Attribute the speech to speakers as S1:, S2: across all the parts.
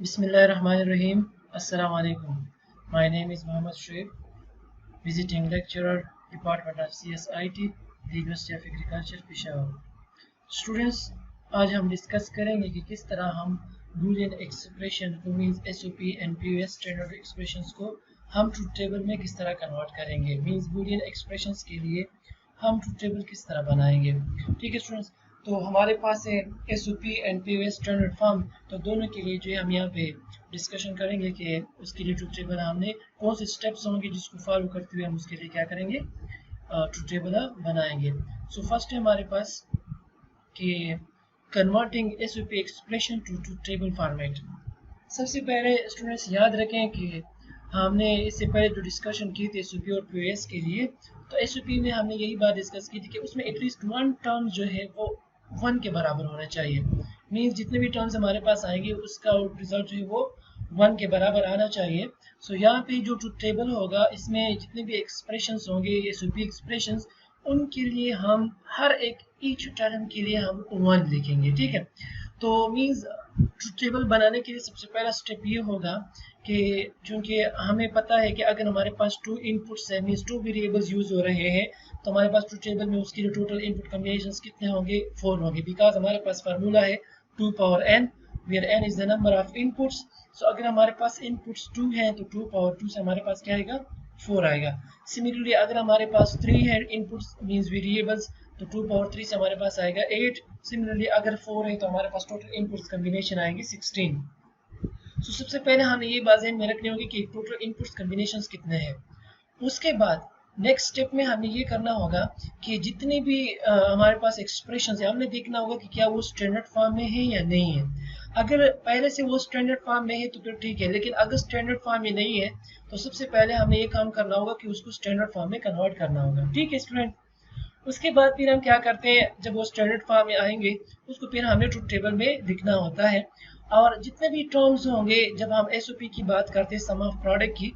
S1: Bismillahirrahmanirrahim. Assalamu alaikum. My name is Mohammed Shoaib, visiting lecturer, Department of CSIT, the University of Agriculture, Peshawar. Students, आज हम discuss करेंगे कि किस तरह हम बूलियन एक्सप्रेशन को means SOP and POS standard expressions को हम ट्रूथ टेबल में किस तरह कन्वर्ट करेंगे। मींस बूलियन एक्सप्रेशंस के लिए हम ट्रूथ टेबल किस तरह बनाएंगे। ठीक है स्टूडेंट्स, तो हमारे पास है SOP and POS standard form, तो दोनों के लिए जो है हम यहाँ पे डिस्कशन करेंगे कि उसके लिए ट्रूथ टेबल हमने कौन से स्टेप्स होंगे जिसको फॉलो करते हुए हम उसके लिए क्या करेंगे, ट्रूथ टेबल बनाएंगे। सो फर्स्ट है हमारे पास कि converting SOP expression to truth table format. सबसे पहले स्टूडेंट्स याद रखें कि हमने इससे पहले जो डिस्कशन की थी एसओपी और पीओएस के लिए, तो एसओपी में हमने यही बात डिस्कस की थी कि उसमें एटलीस्ट वन टर्म जो है वो 1 के बराबर होना चाहिए। मींस जितने भी टर्म्स हमारे पास आएंगे उसका रिजल्ट जो है वो 1 के बराबर आना चाहिए। सो यहाँ पे जो ट्रूथ टेबल होगा इसमें जितने भी एक्सप्रेशंस होंगे एसओपी एक्सप्रेशंस, उनके लिए हम हर एक ईच टर्म के लिए हम 1 लिखेंगे। ठीक है, तो मींस ट्रूथ टेबल बनाने के लिए सबसे पहला स्टेप ये होगा कि चूंकि हमें पता है कि अगर हमारे पास 2 इनपुट्स है मींस 2 वेरिएबल्स यूज हो रहे हैं, तो हमारे पास ट्रूथ टेबल में उसके लिए टोटल इनपुट कॉम्बिनेशंस कितने होंगे, 4 होंगे, बिकॉज हमारे पास फार्मूला है 2 power n where n is the number of inputs. So अगर हमारे पास इनपुट्स 2 हैं तो 2 पावर 2 से हमारे पास क्या आएगा, 4 आएगा। सिमिलरली अगर हमारे पास 3 है इनपुट्स मींस वेरिएबल्स, तो 2 पावर 3 से हमारे पास आएगा 8। सिमिलरली अगर 4 है तो हमारे पास टोटल इनपुट्स कॉम्बिनेशन आएंगे 16। तो सबसे पहले हमें ये बात ध्यान में रखनी होगी कि टोटल इनपुट्स कॉम्बिनेशंस कितने हैं। उसके बाद नेक्स्ट स्टेप में हमें ये करना होगा कि जितने भी हमारे पास एक्सप्रेशंस है हमने देखना होगा कि क्या वो स्टैंडर्ड फॉर्म में है या नहीं है। अगर पहले से वो स्टैंडर्ड फॉर्म में है तो फिर ठीक है, लेकिन अगर स्टैंडर्ड फॉर्म में नहीं है तो सबसे पहले हमें ये काम करना होगा कि उसको स्टैंडर्ड फॉर्म में कन्वर्ट करना होगा। ठीक है स्टूडेंट, उसके बाद फिर हम क्या करते हैं, जब वो स्टैंडर्ड फॉर्म में आएंगे उसको फिर हमें ट्रूथ टेबल में लिखना होता है। और जितने भी टर्म्स होंगे जब हम एसओपी की बात करते हैं सम ऑफ प्रोडक्ट की,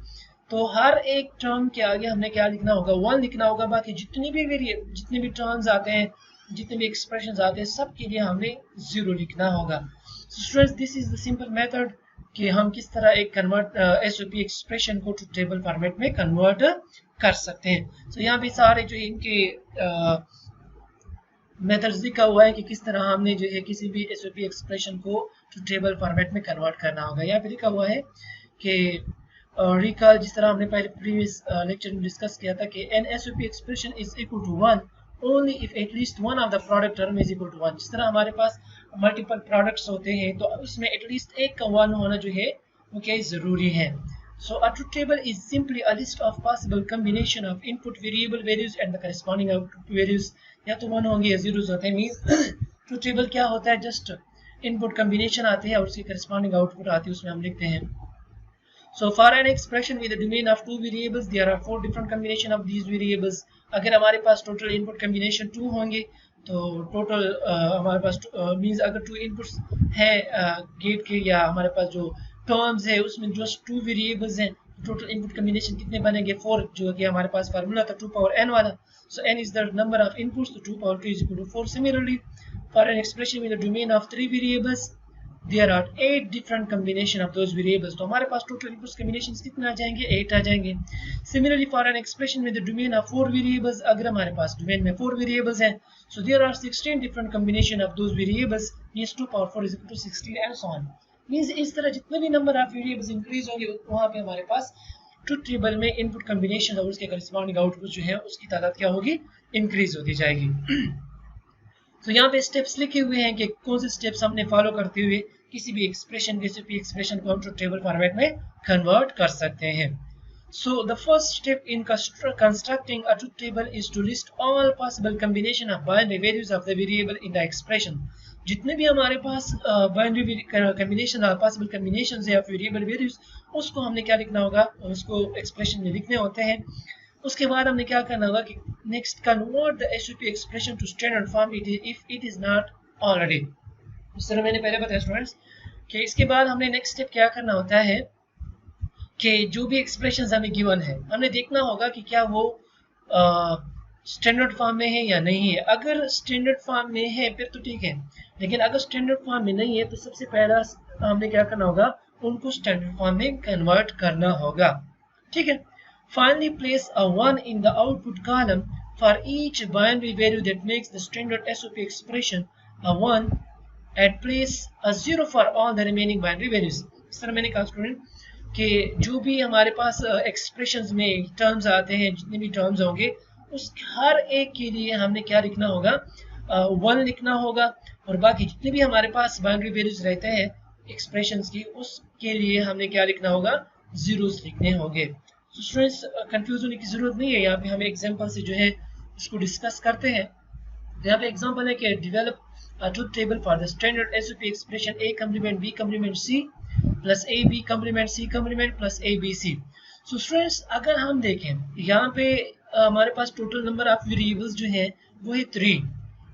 S1: तो हर एक टर्म के आगे हमने क्या लिखना होगा, 1 लिखना होगा। बाकी जितने भी टर्म्स आते हैं, जितने भी एक्सप्रेशंस आते हैं, सब के लिए हमने 0 लिखना होगा। Students, this is the simple method कि हम किस तरह एक कन्वर्ट एसओपी एक्सप्रेशन को ट्रूथ टेबल फॉर्मेट में कन्वर्ट कर सकते हैं। तो यहाँ पे सारे जो इनके मेथड्स लिखा हुआ है कि किस तरह हमने जो है किसी भी एसओपी एक्सप्रेशन को ट्रूथ टेबल फॉर्मेट में कन्वर्ट करना होगा। यहाँ पे लिखा हुआ है कि रिकॉल, जिस तरह हमने पहले प्रीवियस लेक्चर में डिस्कस किया था कि an SOP expression is equal to 1 only if at least one of the product term is equal to 1। जिस तरह हमारे पास मल्टीपल प्रोडक्ट्स होते हैं तो उसमें एटलीस्ट एक का 1 होना जो है वो क्या जरूरी है। So a truth table is simply a list of possible combination of input variable values and the corresponding output values। या तो 1 होंगे या 0 होते हैं। मींस ट्रूथ टेबल क्या होता है, जस्ट इनपुट कॉम्बिनेशन आते हैं और उसकी करस्पॉन्डिंग आउटपुट आती है, उसमें हम लिखते हैं। So for an expression with a domain of 2 variables there are 4 different combination of these variables। अगर हमारे पास टोटल इनपुट कॉम्बिनेशन 2 होंगे तो टोटल हमारे पास मींस अगर 2 इनपुट्स हैं गेट के या हमारे पास जो टर्म्स है उसमें जो 2 वेरिएबल्स हैं, टोटल इनपुट कॉम्बिनेशन कितने बनेंगे, 4, जो कि हमारे पास फार्मूला था 2 पावर n वाला। So n is the number of inputs, तो 2 power 2 is equal to 4। Similarly for an expression with a domain of 3 variables there are 8 different combination of those variables। तो हमारे पास टोटल इनपुट्स कॉम्बिनेशंस कितने आ जाएंगे, 8 आ जाएंगे। Similarly for an expression with the domain of 4 variables, अगर हमारे पास डोमेन में 4 वेरिएबल्स हैं, so there are 16 different combination of those variables, means 2 power 4 is equal to 16 and so on. Means इस तरह जितने भी नंबर ऑफ वेरिएबल्स इंक्रीज होंगे वहां पे हमारे पास ट्रूथ टेबल में इनपुट कॉम्बिनेशन और उसके करस्पॉन्डिंग आउटपुट जो है उसकी तादाद क्या होगी, इंक्रीज होती जाएगी। तो यहाँ पे स्टेप्स लिखे हुए हैं कि कौन से स्टेप्स हमने फॉलो करते हुए किसी भी एक्सप्रेशन को हम ट्रूथ टेबल फॉर्मेट में कन्वर्ट कर सकते हैं। So the first step in constructing a truth table is to list all possible combination of binary values of the variable in the expression। जितने भी हमारे पास बाइनरी कॉम्बिनेशन और पॉसिबल कॉम्बिनेशंस है of variable values, उसको हमने क्या लिखना होगा, उसको एक्सप्रेशन में लिखने होते हैं। उसके बाद हमने क्या करना होगा कि next convert the SOP expression to standard form if it is not already. इस तरह मैंने पहले बताया स्टूडेंट्स कि इसके बाद हमने नेक्स्ट स्टेप क्या करना होता है कि जो भी एक्सप्रेशंस हमें गिवन है हमने देखना होगा कि क्या वो स्टैंडर्ड फॉर्म में है या नहीं है। अगर स्टैंडर्ड फॉर्म में है फिर तो ठीक है, लेकिन अगर स्टैंडर्ड फॉर्म में नहीं है तो सबसे पहला हमने क्या करना होगा, उनको स्टैंडर्ड फॉर्म में कन्वर्ट करना होगा। ठीक है। Finally, place a 1 in the output column for each binary value that makes the standard SOP expression a 1 and place a 0 for all the remaining binary values. इस तरह मैंने कहा स्टूडेंट कि जो भी हमारे पास एक्सप्रेशंस में टर्म्स आते हैं, जितने भी टर्म्स होंगे उस हर एक के लिए हमने क्या लिखना होगा, 1 लिखना होगा, और बाकी जितने भी हमारे पास बाइनरी वैल्यूज रहते हैं एक्सप्रेशंस की उसके लिए हमने क्या लिखना होगा, जीरोस लिखने होंगे। तो स्टूडेंट्स कंफ्यूज होने की जरूरत नहीं है, यहाँ पे हम एग्जांपल से जो है इसको डिस्कस करते हैं। यहाँ पे एग्जांपल है कि develop a truth table for the standard SOP expression A complement B complement C plus AB complement C complement plus ABC। So students अगर हम देखें यहाँ पे हमारे पास टोटल नंबर ऑफ वेरिएबल्स जो है वो है 3,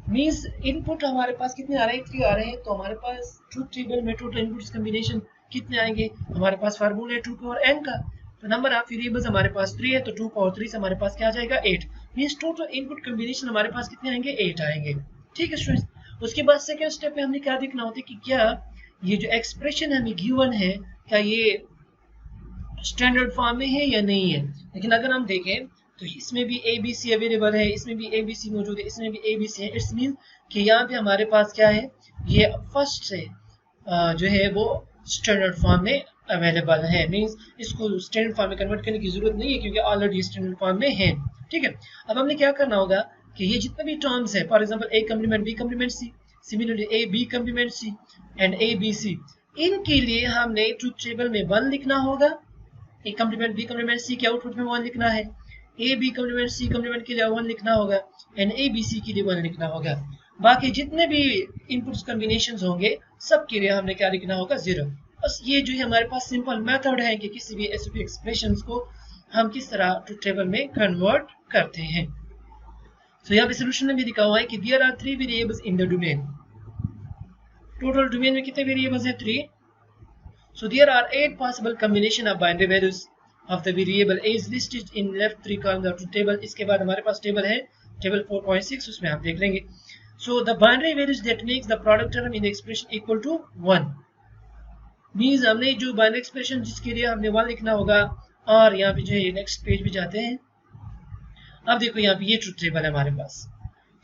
S1: मींस इनपुट हमारे पास कितने आ रहे हैं, 3 आ रहे हैं। तो हमारे पास ट्रुथ टेबल में टोटल इनपुट्स कॉम्बिनेशन कितने आएंगे, हमारे पास फार्मूला है 2 पावर n का, तो नंबर ऑफ वेरिएबल्स हमारे पास 3 है, तो 2 पावर 3 से हमारे पास क्या आ जाएगा 8, मींस टोटल इनपुट कॉम्बिनेशन हमारे पास कितने आएंगे, 8 आएंगे। ठीक है स्टूडेंट्स, उसके बाद सेकंड स्टेप में हमने क्या देखना होता है कि क्या ये जो एक्सप्रेशन हमें गिवन है क्या ये स्टैंडर्ड फॉर्म में है या नहीं है। लेकिन अगर हम देखें तो इसमें भी ABC अवेलेबल है, इसमें भी ABC मौजूद है, इसमें भी ABC है। इट्स मीन कि यहाँ पे हमारे पास क्या है, ये फर्स्ट से जो है वो स्टैंडर्ड फॉर्म में अवेलेबल है, मींस इसको स्टैंडर्ड फॉर्म में कन्वर्ट करने की जरूरत नहीं है क्योंकि ऑलरेडी स्टैंडर्ड फॉर्म में है। ठीक है, अब हमने क्या करना होगा कि ये जितने भी टर्म्स है, for example A complement B complement C, similarly A B complement C and ABC, इनके लिए हमने ट्रुथ टेबल में 1 लिखना होगा, A complement B complement C के आउटपुट में 1 लिखना है, A B complement C complement के लिए 1 लिखना होगा एंड ABC के लिए 1 लिखना होगा। बाकी जितने भी इनपुट्स कॉम्बिनेशंस होंगे सब के लिए हमने क्या लिखना होगा, 0। बस ये जो है हमारे पास सिंपल मेथड है कि किसी भी SOP एक्सप्रेशंस को हम किस तरह ट्रुथ टेबल में कन्वर्ट करते हैं। तो यहाँ पे सोल्यूशन में भी लिखा हुआ है कि there are 3 variables in the domain. Total domain में कितने वेरिएबल्स हैं, 3। So there are 8 possible combination of binary values of the variable A is listed in left 3 columns of the table। इसके बाद हमारे पास टेबल है, टेबल 4.6, उसमें हम देख लेंगे। So the binary values that makes the product term in the expression equal to 1 means हमने जो बाइनरी एक्सप्रेशन जिसके लिए हमने 1 लिखना होगा, और यहाँ पे जो है नेक्स्ट पेज पे जाते हैं। अब देखो यहाँ पे ये ट्रुथ टेबल है हमारे पास।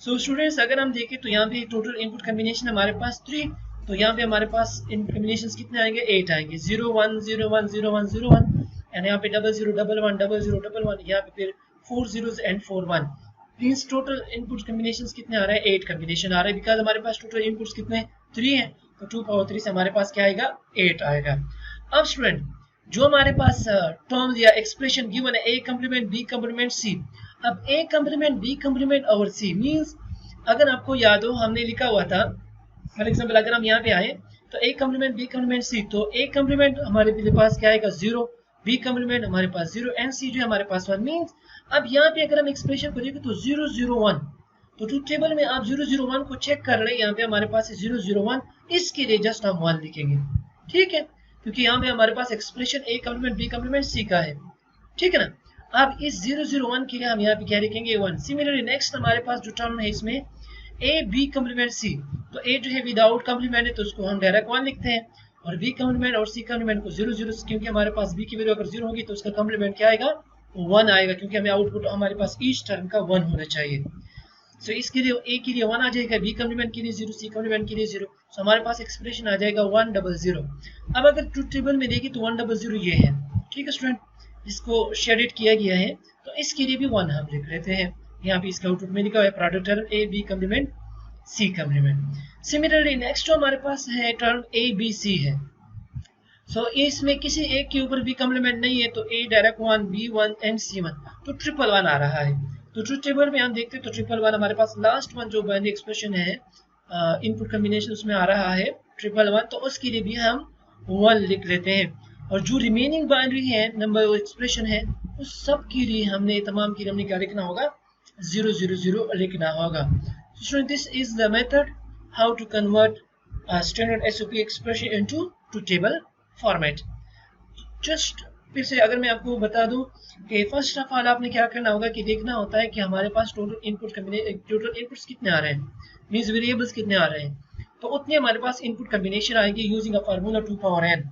S1: सो स्टूडेंट्स अगर हम देखें तो यहाँ पे टोटल इनपुट कॉम्बिनेशन हमारे पास 3, तो यहाँ पे हमारे पास इन कॉम्बिनेशंस कितने आएंगे, 8 आएंगे, 0 1 0 1 0 1 0 1 एंड यहाँ पे 0 0 1 1 0 0 1 1, यहाँ पे फिर 4 zeros and 4 1। Means total input combinations कितने आ रहा है, 8 कॉम्बिनेशन आ रहा है, बिकॉज हमारे पास टोटल इनपुट्स कितने 3 हैं, तो 2 पावर 3 से हमारे पास क्या आएगा, 8 आएगा। अब स्टूडेंट जो हमारे पास टर्म्स या एक्सप्रेशन गिवन है A complement B complement C, अब A कॉम्प्लीमेंट B कॉम्प्लीमेंट और C मींस अगर आपको याद हो हमने लिखा हुआ था, फॉर एग्जांपल अगर हम यहाँ पे आए तो A complement B complement C, तो A कॉम्प्लीमेंट हमारे पास क्या आएगा 0, B कॉम्प्लीमेंट हमारे पास 0 एंड C जो है हमारे पास 1। मींस अब यहाँ पे अगर हम एक्सप्रेशन को देखें तो 0 0 1, तो ट्रुथ टेबल में आप 0 0 1 को चेक कर रहे हैं, यहाँ पे हमारे पास है 0 0 1, इसके लिए जस्ट हम 1 लिखेंगे। ठीक है, क्योंकि यहाँ पे हमारे पास expression A complement B complement C का है। ठीक है ना, अब इस 0 0 1 के लिए हम यहाँ पे क्या लिखेंगे, 1। सिमिलरली नेक्स्ट हमारे पास जो टर्म है इसमें A B कॉम्प्लीमेंट C, तो A जो है विदाउट कॉम्प्लीमेंट है तो उसको हम डायरेक्ट 1 लिखते हैं, और B कॉम्प्लीमेंट और C कॉम्प्लीमेंट को 0 0, क्योंकि हमारे पास B की वैल्यू अगर 0 होगी तो उसका कॉम्प्लीमेंट क्या आएगा, 1 आएगा, क्योंकि हमें आउटपुट हमारे पास ईच टर्म का 1 होना चाहिए। सो इसके लिए A के लिए 1 आ जाएगा, B कॉम्प्लीमेंट के लिए 0, C कॉम्प्लीमेंट के लिए 0, सो हमारे पास एक्सप्रेशन आ जाएगा 1 0 0। अब अगर ट्रुथ टेबल में देखिए तो 1 0 0 ये है। ठीक है स्टूडेंट, इसको शेडेड किया गया है, तो इसके लिए भी 1 हम लिख लेते हैं। यहाँ पे इसका आउटपुट में लिखा हुआ है product term A B complement C complement. Similarly next जो हमारे पास है टर्म A B C है, सो इसमें किसी एक के ऊपर B कॉम्प्लीमेंट नहीं है, तो A direct 1 B 1 and C 1, तो 1 1 1 आ रहा है। तो ट्रुथ टेबल में हम देखते हैं तो 1 1 1 हमारे पास लास्ट वन जो बाइनरी एक्सप्रेशन है इनपुट कॉम्बिनेशन उसमें आ रहा है 1 1 1, तो उसके लिए भी हम 1 लिख लेते हैं, और जो रिमेनिंग बाइनरी है नंबर एक्सप्रेशन है उस सब के लिए हमने तमाम के लिए हमने क्या लिखना होगा, 0 0 0 लिखना होगा। So this is the method how to convert a standard SOP expression into to table format। Just फिर से अगर मैं आपको बता दूं कि फर्स्ट ऑफ ऑल आपने क्या करना होगा कि देखना होता है कि हमारे पास टोटल इनपुट्स कितने आ रहे हैं, मींस वेरिएबल्स कितने आ रहे हैं, तो उतने हमारे पास इनपुट कॉम्बिनेशन आएंगे using a formula 2 power n।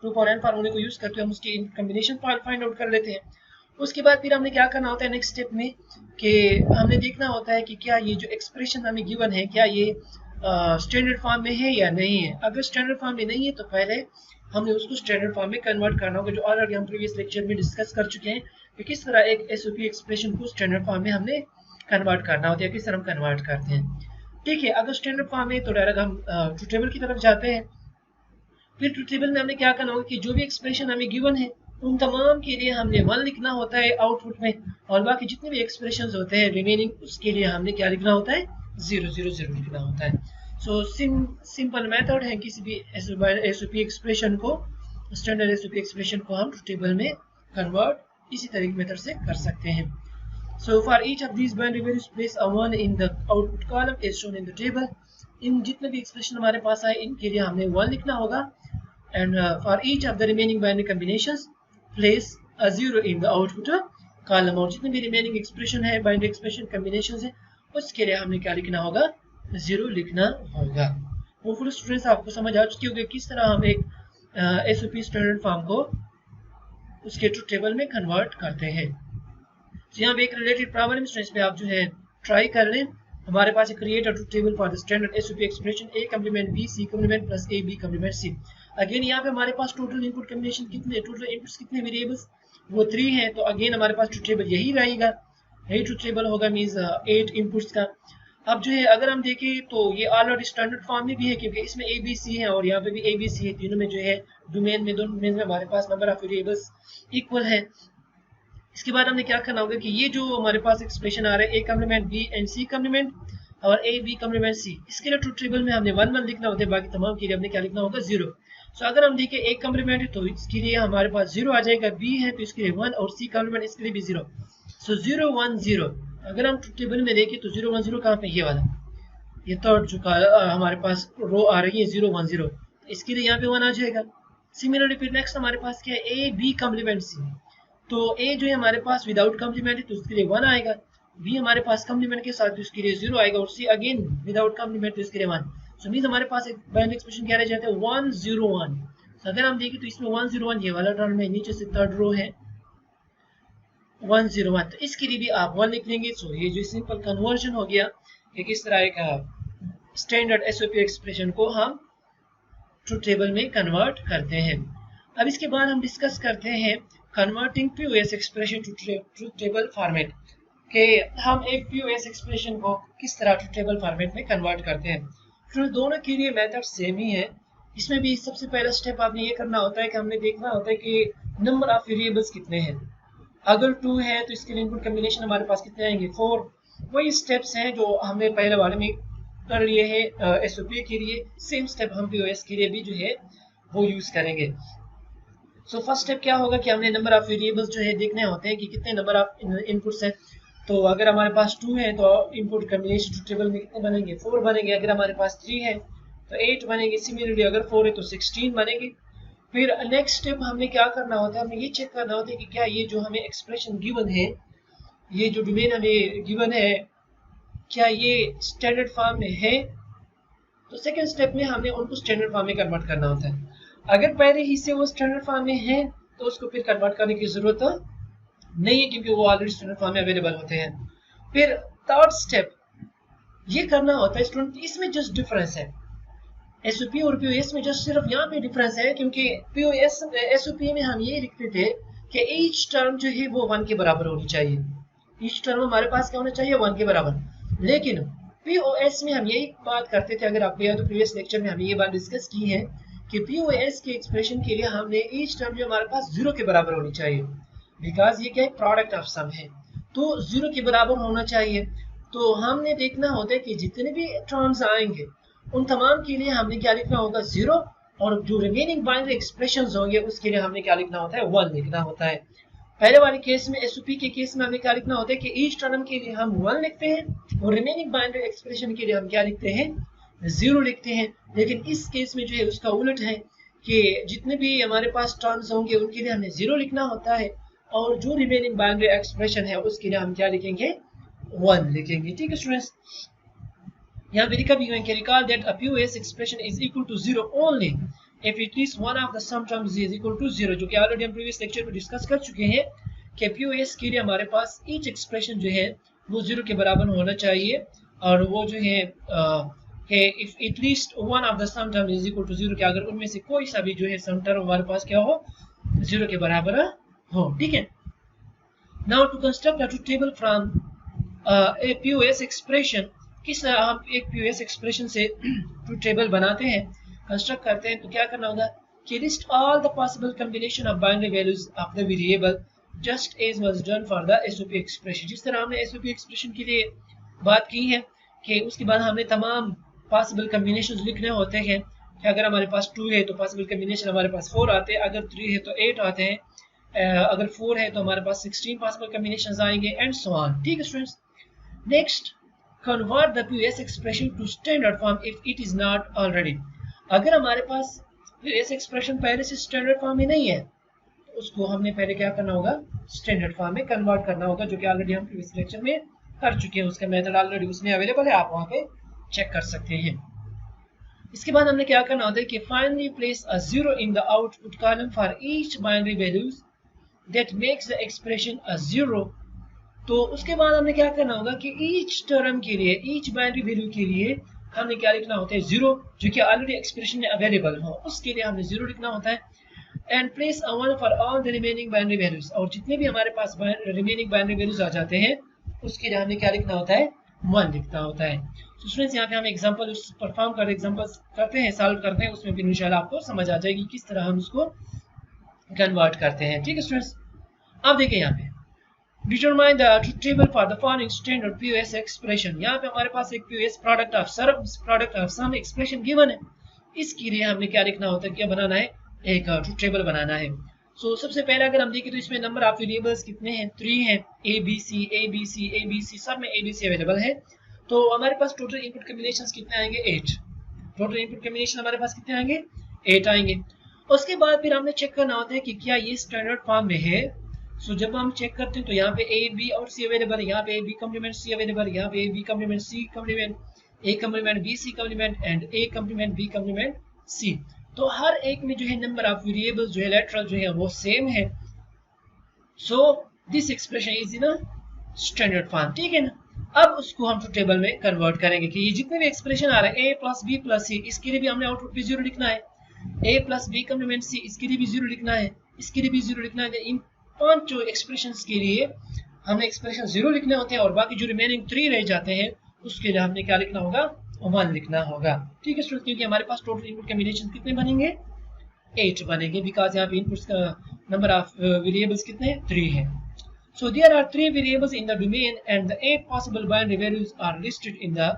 S1: 2 power n फार्मूले को यूज करके हम उसकी कॉम्बिनेशन फाइंड आउट कर लेते हैं। उसके बाद फिर हमने क्या करना होता है नेक्स्ट स्टेप में कि हमने देखना होता है कि क्या ये जो एक्सप्रेशन हमें गिवन है क्या ये स्टैंडर्ड फॉर्म में है या नहीं है। अगर स्टैंडर्ड फॉर्म में नहीं है तो पहले हमने उसको स्टैंडर्ड फॉर्म में कन्वर्ट करना होगा, जो ऑलरेडी हम प्रीवियस लेक्चर में डिस्कस कर चुके हैं कि किस तरह एक एसओपी एक्सप्रेशन को स्टैंडर्ड फॉर्म में हमने कन्वर्ट करना होता है, किस तरह हम कन्वर्ट करते हैं। ठीक है, अगर स्टैंडर्ड फॉर्म में तो डायरेक्ट हम ट्रूथ टेबल की तरफ जाते हैं। फिर ट्रूथ टेबल में हमने क्या करना होगा कि जो भी एक्सप्रेशन हमें गिवन है उन तमाम के लिए हमने 1 लिखना होता है आउटपुट में, और बाकी जितने भी एक्सप्रेशंस होते हैं रिमेनिंग उसके लिए हमने क्या लिखना होता है 0 0 0 लिखना होता है। सो सिंपल मेथड है किसी भी एसओपी एक्सप्रेशन को, स्टैंडर्ड एसओपी एक्सप्रेशन को हम ट्रूथ टेबल में कन्वर्ट इसी तरीके मेथड से कर सकते हैं। So for each of these binary values place a 1 in the output column as shown in the table। इन जितने भी एक्सप्रेशन हमारे पास आए इनके लिए हमने 1 लिखना होगा, and for each of the remaining binary combinations place a 0 in the output column। और जितने भी रिमेनिंग एक्सप्रेशन है बाइनरी एक्सप्रेशन कॉम्बिनेशंस है उसके लिए हमने क्या लिखना होगा 0 लिखना होगा। होपफुली स्टूडेंट्स आपको समझ आ चुकी होगी किस तरह हम एक एसओपी स्टैंडर्ड फॉर्म को उसके ट्रूथ टेबल में कन्वर्ट करते हैं। तो यहाँ पे एक रिलेटेड प्रॉब्लम स्टूडेंट्स पे आप जो है ट्राई कर लें। हमारे पास create a truth table for the standard SOP expression A complement B C complement plus A B complement C. Again यहाँ पे हमारे पास टोटल इनपुट कॉम्बिनेशन कितने, टोटल इनपुट्स कितने वेरिएबल्स वो 3 हैं। तो अगेन हमारे पास ट्रूथ टेबल यही रहेगा, यही ट्रूथ टेबल होगा, मींस 8 इनपुट्स का। अब जो है अगर हम देखें तो ये ऑलरेडी स्टैंडर्ड फॉर्म में भी है क्योंकि इसमें ए बी सी है और यहाँ पे भी ए बी सी है, तीनों में जो है डोमेन में, दोनों डोमेन में हमारे पास नंबर ऑफ वेरिएबल्स इक्वल है। इसके बाद हमने क्या करना होगा कि ये जो हमारे पास एक्सप्रेशन आ रहा है A complement B and C complement और ए बी कॉम्प्लीमेंट सी, इसके लिए ट्रूथ टेबल में हमने 1 1 लिखना होता है, बाकी तमाम के लिए हमने क्या लिखना होगा 0। सो अगर हम देखें ए कॉम्प्लीमेंट है तो इसके लिए हमारे पास 0 आ जाएगा, बी है तो इसके लिए 1 और सी कॉम्प्लीमेंट इसके लिए भी 0। सो 0 1 0। अगर हम ट्रूथ टेबल में देखें तो 0 1 0 कहाँ पे, ये वाला, ये थर्ड जो हमारे पास रो आ रही है 0 1 0, इसके लिए यहाँ पे 1 आ जाएगा। सिमिलरली फिर नेक्स्ट हमारे पास क्या है ए बी कॉम्प्लीमेंट सी, तो ए जो है हमारे पास विदाउट कॉम्प्लीमेंट है तो उसके लिए 1 आएगा, बी हमारे पास कॉम्प्लीमेंट के साथ तो उसके लिए 0 आएगा और सी अगेन विदाउट कॉम्प्लीमेंट तो इसके लिए 1। सो मींस हमारे पास एक बाइनरी एक्सप्रेशन क्या रह जाता है 1 0 1। तो अगर हम देखें तो इसमें 1 0 1 ये वाला टर्म है, नीचे से थर्ड रो है 1 0 1, तो इसके लिए भी आप 1 लिख लेंगे। सो ये जो सिंपल कन्वर्जन हो गया कि किस तरह एक स्टैंडर्ड एसओपी एक्सप्रेशन को हम ट्रूथ टेबल में कन्वर्ट करते हैं। अब इसके बाद हम डिस्कस करते हैं converting POS expression to truth table format, कि हम एक पीओएस एक्सप्रेशन को किस तरह ट्रूथ टेबल फॉर्मेट में कन्वर्ट करते हैं। फिर दोनों के लिए मेथड सेम ही है। इसमें भी सबसे पहला स्टेप आपने ये करना होता है कि हमने देखना होता है कि नंबर ऑफ वेरिएबल्स कितने हैं। अगर 2 है तो इसके लिए इनपुट कॉम्बिनेशन हमारे पास कितने आएंगे 4। वही स्टेप्स हैं जो हमने पहले वाले में कर लिए हैं एसओपी के लिए, सेम स्टेप हम पीओएस के लिए भी जो है वो यूज करेंगे। सो फर्स्ट स्टेप क्या होगा कि हमने नंबर ऑफ वेरिएबल्स जो है देखने होते हैं कि कितने नंबर ऑफ इनपुट्स हैं। तो अगर हमारे पास 2 है तो इनपुट कॉम्बिनेशन ट्रूथ टेबल में कितने बनेंगे 4 बनेंगे। अगर हमारे पास 3 है तो 8 बनेंगे। सिमिलरली अगर 4 है तो 16 बनेंगे। फिर नेक्स्ट स्टेप हमने क्या करना होता है, हमें ये चेक करना होता है कि क्या ये जो हमें एक्सप्रेशन गिवन है, ये जो डोमेन हमें गिवन है, क्या ये स्टैंडर्ड फॉर्म में है। तो सेकंड स्टेप में हमें उनको स्टैंडर्ड फॉर्म में कन्वर्ट करना होता है। अगर पहले ही से वो स्टैंडर्ड फॉर्म में है तो उसको फिर कन्वर्ट करने की जरूरत नहीं है क्योंकि वो ऑलरेडी स्टैंडर्ड फॉर्म में अवेलेबल होते हैं। फिर थर्ड स्टेप ये करना होता है स्टूडेंट, इसमें जस्ट डिफरेंस है एसओपी और पीओएस में, जस्ट सिर्फ यहाँ पे डिफरेंस है क्योंकि पीओएस एसओपी में हम ये लिखते थे कि ईच टर्म जो है वो 1 के बराबर होनी चाहिए। ईच टर्म हमारे पास क्या होना चाहिए 1 के बराबर। लेकिन पीओएस में हम यही बात करते थे, अगर आपको याद हो प्रीवियस लेक्चर में हमने ये बात डिस्कस की है कि पीओएस के एक्सप्रेशन के लिए हमने ईच टर्म जो हमारे पास 0 के बराबर होनी चाहिए, बिकॉज ये क्या है प्रोडक्ट ऑफ सम है तो 0 के बराबर होना चाहिए। तो हमने देखना होता है कि जितने भी टर्म्स आएंगे उन तमाम के लिए हमने क्या लिखना होगा 0, और जो रिमेनिंग बाइनरी एक्सप्रेशंस होंगे उसके लिए हमने क्या लिखना होता है 1 लिखना होता है। पहले वाले केस में एसओपी के केस में हमें क्या लिखना होता है कि ईच टर्म के लिए हम 1 लिखते हैं और रिमेनिंग बाइनरी एक्सप्रेशन के लिए हम क्या लिखते हैं 0 लिखते हैं। लेकिन इस केस में जो है उसका उलट है कि जितने भी हमारे पास टर्म्स होंगे उनके लिए हमें 0 लिखना होता है और जो रिमेनिंग बाइनरी एक्सप्रेशन है उसके लिए हम क्या लिखेंगे 1 लिखेंगे। ठीक है स्टूडेंट्स, यहाँ पे recall that a POS expression is equal to 0 only if at least one of the sum terms is equal to 0, जो कि ऑलरेडी हम प्रीवियस लेक्चर में डिस्कस कर चुके हैं कि POS के लिए हमारे पास ईच एक्सप्रेशन जो है वो 0 के बराबर होना चाहिए, और वो जो है कि if at least one of the sum term is equal to 0, कि अगर उनमें से कोई सा भी जो है सम टर्म हमारे पास क्या हो, 0 के बराबर हो। ठीक है, now to construct a truth table from a POS expression, किस तरह हम एक POS एक्सप्रेशन से ट्रूथ टेबल बनाते हैं, कंस्ट्रक्ट करते हैं, तो क्या करना होगा कि list all the possible combination of binary values of the variable just as was done for the SOP expression. जिस तरह हमने SOP एक्सप्रेशन के लिए बात की है कि उसके बाद हमने तमाम पॉसिबल कॉम्बिनेशंस लिखने होते हैं कि अगर हमारे पास 2 है तो पॉसिबल कॉम्बिनेशन हमारे पास 4 आते हैं, अगर 3 है तो 8 आते हैं, अगर 4 है तो हमारे पास 16 पॉसिबल कॉम्बिनेशंस आएंगे एंड सो ऑन। ठीक है students, next convert the POS expression to standard form if it is not already। अगर हमारे पास POS expression पहले से standard form में नहीं है तो उसको हमने पहले क्या करना होगा, standard form में convert करना होगा, जो कि ऑलरेडी हम previous lecture में कर चुके हैं। उसका मेथड ऑलरेडी उसमें अवेलेबल है, आप वहाँ पे चेक कर सकते हैं। इसके बाद हमने क्या करना होता है कि finally place a 0 in the output column for each binary values that makes the expression a 0। तो उसके बाद हमने क्या करना होगा कि ईच टर्म के लिए, ईच बाइनरी वैल्यू के लिए हमने क्या लिखना होता है, 0, जो कि ऑलरेडी एक्सप्रेशन में अवेलेबल हो, उसके लिए हमने 0 लिखना होता है। And place a 1 for all the remaining binary values, और जितने भी हमारे पास रिमेनिंग बाइनरी वैल्यूज आ जाते हैं उसके लिए हमने क्या लिखना होता है, 1 लिखना होता है। तो स्टूडेंट्स यहाँ पे हम एग्जांपल परफॉर्म कर एग्जांपल्स करते हैं, सॉल्व करते हैं, उसमें भी इंशाल्लाह आपको समझ आ जाएगी किस तरह हम उसको कन्वर्ट करते हैं। ठीक है स्टूडेंट्स, अब देखिए यहाँ पे Determine the truth table for the following standard POS expression। यहाँ पे हमारे पास एक POS product of some expression given है, इसके लिए हमने क्या लिखना होता है, क्या बनाना है, एक ट्रूथ टेबल बनाना है। सो सबसे पहले अगर हम देखें तो इसमें नंबर ऑफ वेरिएबल्स कितने हैं, 3 हैं, ABC सब में ABC अवेलेबल है। तो हमारे पास टोटल इनपुट कॉम्बिनेशंस कितने आएंगे, 8। टोटल इनपुट कॉम्बिनेशन हमारे पास कितने आएंगे, 8 आएंगे। उसके बाद फिर हमने चेक करना होता है कि क्या ये स्टैंडर्ड फॉर्म में है। सो जब हम चेक करते हैं तो यहाँ पे A, B और C अवेलेबल है, यहाँ पे A B complement C available है, यहाँ पे A B complement C complement, A complement B C complement and A complement B complement C। तो हर एक में जो है नंबर ऑफ वेरिएबल्स जो है लेटरल जो है वो सेम है। So this expression is in standard form. ठीक है ना, अब उसको हम ट्रूथ टेबल में कन्वर्ट करेंगे कि ये जितने भी एक्सप्रेशन आ रहे हैं A plus B plus C, इसके लिए भी हमने आउटपुट पे 0 लिखना है, A plus B complement C इसके लिए भी 0 लिखना है, इसके लिए भी 0 लिखना है। इन 5 जो एक्सप्रेशंस के लिए हमने एक्सप्रेशन 0 लिखने होते हैं, और बाकी जो रिमेनिंग 3 रह जाते हैं उसके लिए हमने क्या लिखना होगा, 1 लिखना होगा। ठीक है स्टूडेंट, क्योंकि हमारे पास टोटल इनपुट कॉम्बिनेशन कितने बनेंगे, 8 बनेंगे, बिकॉज यहाँ पे इनपुट्स का नंबर ऑफ वेरिएबल्स कितने हैं, 3 है। So there are 3 variables in the domain and the 8 possible binary values are listed in the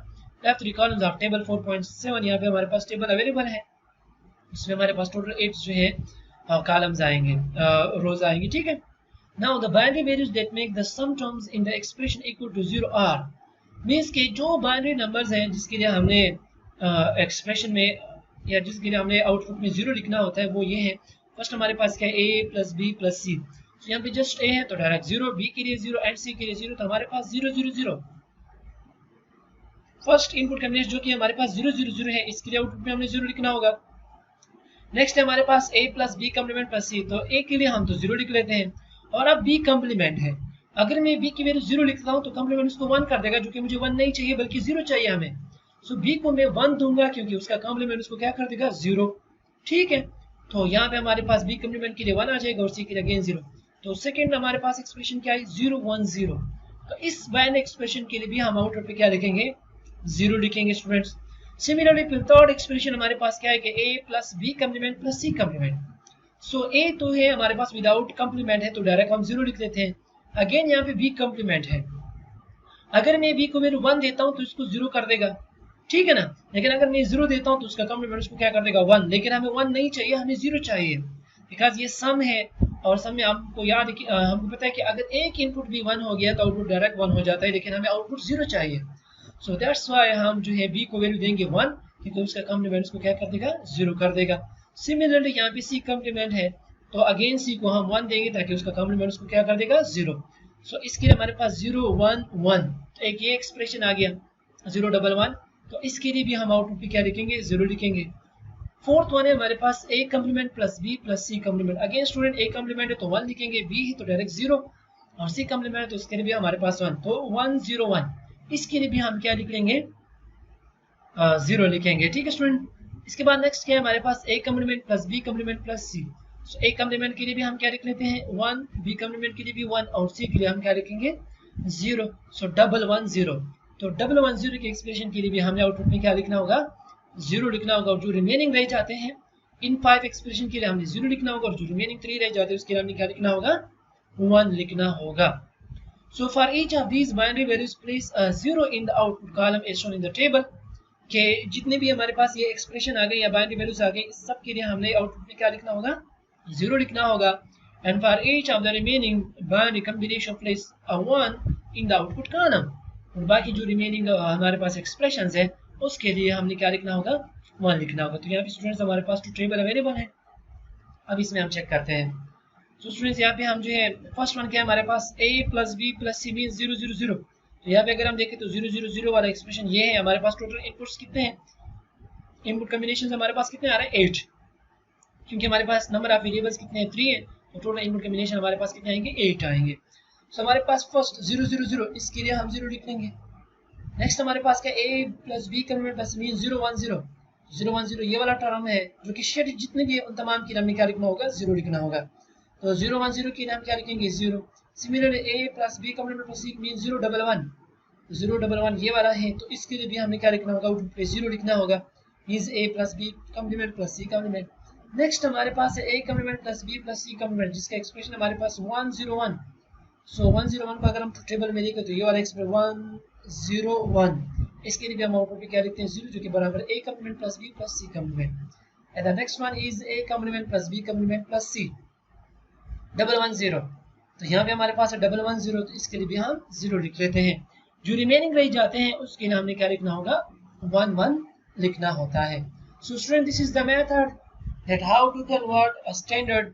S1: left 3 columns of table 4.7। यहाँ पे हमारे पास टेबल अवेलेबल है, इसमें हमारे पास टोटल 8 जो है कॉलम्स आएंगे, रोज आएंगी। ठीक है, now the binary values that make the sum terms in the expression equal to 0 are, means के जो बाइनरी नंबर्स हैं जिसके लिए हमने एक्सप्रेशन में या जिसके लिए हमने आउटपुट में 0 लिखना होता है वो ये है। फर्स्ट हमारे पास क्या है, A plus B plus C। तो यहाँ पे जस्ट A है तो डायरेक्ट 0, B के लिए 0 एंड C के लिए 0, तो हमारे पास 0 0 0। फर्स्ट इनपुट कॉम्बिनेशन जो कि हमारे पास 0 0 0 है, इसके लिए आउटपुट में हमने 0 लिखना होगा। नेक्स्ट है हमारे पास A plus B complement plus C, तो A के लिए हम तो 0 लिख लेते हैं, और अब B कम्प्लीमेंट है, अगर मैं B की वैल्यू 0 लिखता हूं तो कम्प्लीमेंट उसको 1 कर देगा, जो कि मुझे 1 नहीं चाहिए बल्कि 0 चाहिए हमें। सो B को मैं 1 दूंगा क्योंकि उसका कम्प्लीमेंट उसको क्या कर देगा, 0। ठीक है, तो यहाँ पे हमारे पास B कम्प्लीमेंट के लिए 1 आ जाएगा और C के लिए अगेन 0। तो सेकंड हमारे पास एक्सप्रेशन क्या है, 0 1 0। तो इस बाइनरी एक्सप्रेशन के लिए भी हम आउटपुट पे क्या लिखेंगे, 0 लिखेंगे स्टूडेंट्स। सिमिलरली फिर थर्ड एक्सप्रेशन हमारे पास क्या है कि A plus B complement plus C complement. So A तो है हमारे पास विदाउट कम्प्लीमेंट है तो डायरेक्ट हम 0 लिख लेते हैं। अगेन यहाँ पे B कम्प्लीमेंट है, अगर मैं B को वैल्यू 1 देता हूँ तो इसको 0 कर देगा, ठीक है ना। लेकिन अगर मैं 0 देता हूँ तो उसका कम्प्लीमेंट उसको क्या कर देगा, 1। लेकिन हमें 1 नहीं चाहिए, हमें 0 चाहिए, बिकॉज ये सम है, और सम में आपको याद है कि हमको पता है कि अगर एक इनपुट भी 1 हो गया तो आउटपुट डायरेक्ट 1 हो जाता है, लेकिन हमें आउटपुट 0 चाहिए। सो दैट्स व्हाई हम जो है B को वैल्यू देंगे 1, क्योंकि उसका कम्प्लीमेंट उसको क्या कर देगा, 0 कर देगा। सिमिलरली यहाँ पे C कम्प्लीमेंट है तो अगेन C को हम 1 देंगे ताकि उसका कम्प्लीमेंट उसको क्या कर देगा, 0। सो इसके लिए हमारे पास 0 1 1, तो एक ये एक्सप्रेशन आ गया 0 1 1, तो इसके लिए भी हम आउटपुट पे क्या लिखेंगे, 0 लिखेंगे। फोर्थ वन है हमारे पास a complement plus b plus c complement. Again student a complement है तो 1 लिखेंगे, b है तो डायरेक्ट 0 और c कम्प्लीमेंट है तो इसके लिए भी हमारे पास 1, तो 1 0 1। इसके लिए भी हम क्या लिख लेंगे, 0 लिखेंगे। ठीक है स्टूडेंट। इसके बाद नेक्स्ट क्या है हमारे पास a complement plus b complement plus c। So a complement के लिए भी हम क्या लिख लेते हैं 1, b कम्प्लीमेंट के लिए भी 1 और c के लिए हम क्या लिखेंगे 0। सो डबल 1 0, तो डबल 1 0 के एक्सप्रेशन के लिए भी हमें आउटपुट में क्या लिखना होगा 0 लिखना होगा। और जो रिमेनिंग रह जाते हैं इन 5 एक्सप्रेशन के लिए हमने 0 लिखना होगा और जो रिमेनिंग 3 रह जाते हैं उसके लिए हमने क्या लिखना होगा 1 लिखना होगा। So for each of these binary values place a 0 in the output column as shown in the table। के जितने भी हमारे पास ये एक्सप्रेशन आ गए या बाइनरी वैल्यूज आ गए इस सब के लिए हमने आउटपुट में क्या लिखना होगा 0 लिखना होगा। And for each of the remaining binary combination place a 1 in the output column. और बाकी जो रिमेनिंग हमारे पास एक्सप्रेशंस है उसके लिए हमने क्या लिखना होगा 1 लिखना होगा। तो यहाँ पे स्टूडेंट्स हमारे पास टू टेबल अवेलेबल है। अब इसमें हम चेक करते हैं। तो स्टूडेंट्स यहाँ पे हम जो है फर्स्ट वन क्या है हमारे पास a plus b plus c mean 0 0 0। तो यहाँ पे अगर हम देखें तो 0 0 0 वाला एक्सप्रेशन ये है। हमारे पास टोटल इनपुट्स कितने हैं, इनपुट कॉम्बिनेशंस हमारे पास कितने आ रहे हैं 8, क्योंकि हमारे पास नंबर ऑफ वेरिएबल्स कितने हैं 3 है, तो टोटल इनपुट कॉम्बिनेशन हमारे पास कितने आएंगे 8 आएंगे। तो हमारे पास फर्स्ट 0 0 0 इसके लिए हम 0 लिख लेंगे। नेक्स्ट हमारे पास क्या a plus b convert plus mean 0 1 0 0 1 0 ये वाला टर्म है जो कि शेड जितने भी उन तमाम के लिए हमें क्या लिखना होगा 0 लिखना होगा। तो 0 1 0 के लिए हम क्या लिखेंगे 0। Similarly a plus b complement plus c mean 0 1 1 0 1 1 ये वाला है, तो इसके लिए भी हमें क्या लिखना होगा आउटपुट पे 0 लिखना होगा, means a plus b complement plus c complement. Next हमारे पास है a complement plus b plus c complement जिसका एक्सप्रेशन हमारे पास 1 0 1। सो 1 0 1 को अगर हम टेबल में देखें तो ये वाला एक्सप्रेशन 1 0 1, इसके लिए भी हम आउटपुट पे क्या लिखते हैं 0 जो कि बराबर a complement plus b plus c complement. And the next one is a complement plus b complement plus c double 1 0। तो यहाँ पे हमारे पास है डबल 1 0, तो इसके लिए भी हम 0 लिख लेते हैं। जो रिमेनिंग रह जाते हैं उसके लिए हमने क्या लिखना होगा 1 1 लिखना होता है। So student this is the method that how to convert a standard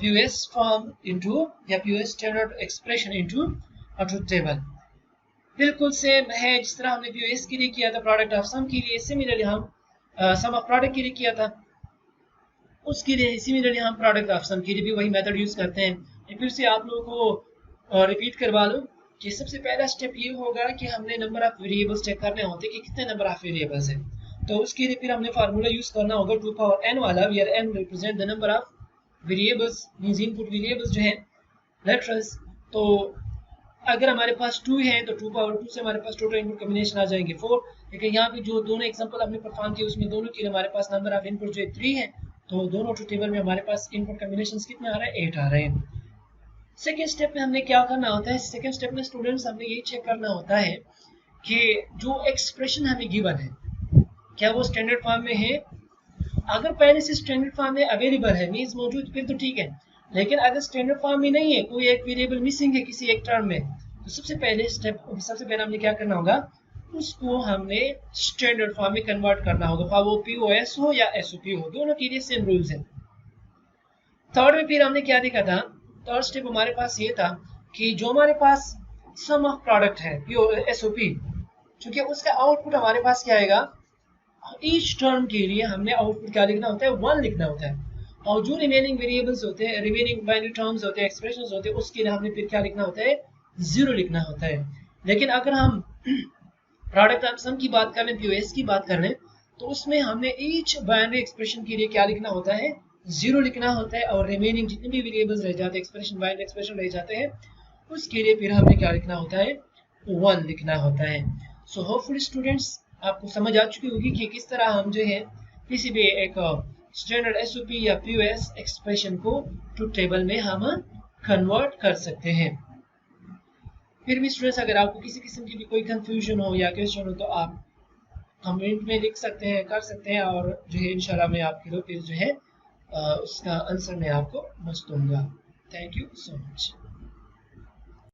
S1: POS form into या POS standard expression into a truth table. बिल्कुल सेम है जिस तरह हमने POS के लिए किया था प्रोडक्ट ऑफ सम के लिए, सिमिलरली हम सम ऑफ प्रोडक्ट के लिए किया था उसके लिए सिमिलरली हम प्रोडक्ट ऑफ सम के लिए भी वही मेथड यूज करते हैं। फिर से आप लोगों को रिपीट करवा लूं कि सबसे पहला स्टेप ये होगा कि हमने नंबर ऑफ वेरिएबल्स चेक करने होते हैं कि कितने नंबर ऑफ वेरिएबल्स हैं। तो उसके लिए फिर हमने फार्मूला यूज करना होगा 2 पावर n वाला, where n represent the number of variables means input variables जो है लेटर्स। तो अगर हमारे पास 2 है तो 2 पावर 2 से हमारे पास टोटल इनपुट कॉम्बिनेशन आ जाएंगे 4। लेकिन यहाँ पे जो दोनों एग्जांपल हमने परफॉर्म किए उसमें दोनों के लिए हमारे पास नंबर ऑफ इनपुट जो है 3 है, तो दोनों ट्रुथ टेबल में हमारे पास इनपुट कॉम्बिनेशंस कितने आ रहे हैं 8 आ रहे हैं। सेकेंड स्टेप में हमने क्या करना होता है, सेकेंड स्टेप में स्टूडेंट्स हमने ये चेक करना होता है कि जो एक्सप्रेशन हमें गिवन है क्या वो स्टैंडर्ड फॉर्म में है। अगर पहले से स्टैंडर्ड फॉर्म में अवेलेबल है मींस मौजूद फिर तो ठीक है, लेकिन अगर स्टैंडर्ड फॉर्म में नहीं है, कोई एक वेरिएबल मिसिंग है किसी एक टर्म में, तो सबसे पहले हमने क्या करना होगा उसको हमने स्टैंडर्ड फॉर्म में कन्वर्ट करना होगा, वो POS हो या SOP हो, दोनों के लिए सेम रूल्स हैं। थर्ड में फिर हमने क्या देखा था, थर्ड स्टेप हमारे पास ये था कि जो हमारे पास सम ऑफ प्रोडक्ट है SOP, क्योंकि उसका आउटपुट हमारे पास क्या आएगा ईच टर्म के लिए हमने आउटपुट क्या लिखना होता है 1 लिखना होता है, और जो रिमेनिंग वेरिएबल्स होते हैं रिमेनिंग बाइनरी टर्म्स होते हैं एक्सप्रेशंस होते हैं उसके लिए हमने फिर क्या लिखना होता है 0 लिखना होता है। लेकिन अगर हम प्रोडक्ट ऑफ सम की बात कर लें POS की बात कर लें तो उसमें हमने ईच बाइनरी एक्सप्रेशन के लिए क्या लिखना होता है 0 लिखना होता है, और रिमेनिंग जितने भी वेरिएबल्स रह जाते हैं एक्सप्रेशन बाइनरी एक्सप्रेशन रह जाते हैं उसके लिए फिर हमने क्या लिखना होता है 1 लिखना होता है। सो होपफुली स्टूडेंट्स आपको समझ आ चुकी होगी कि किस तरह हम जो है किसी भी एक स्टैंडर्ड SOP या POS एक्सप्रेशन को ट्रुथ टेबल में हम कन्वर्ट कर सकते हैं। फिर भी स्टूडेंट्स अगर आपको किसी किस्म की भी कोई कंफ्यूजन हो या क्वेश्चन हो तो आप कमेंट में लिख सकते हैं, कर सकते हैं, और जो है इंशाल्लाह मैं आपके लिए फिर जो है उसका आंसर मैं आपको मस्त दूंगा। Thank you so much.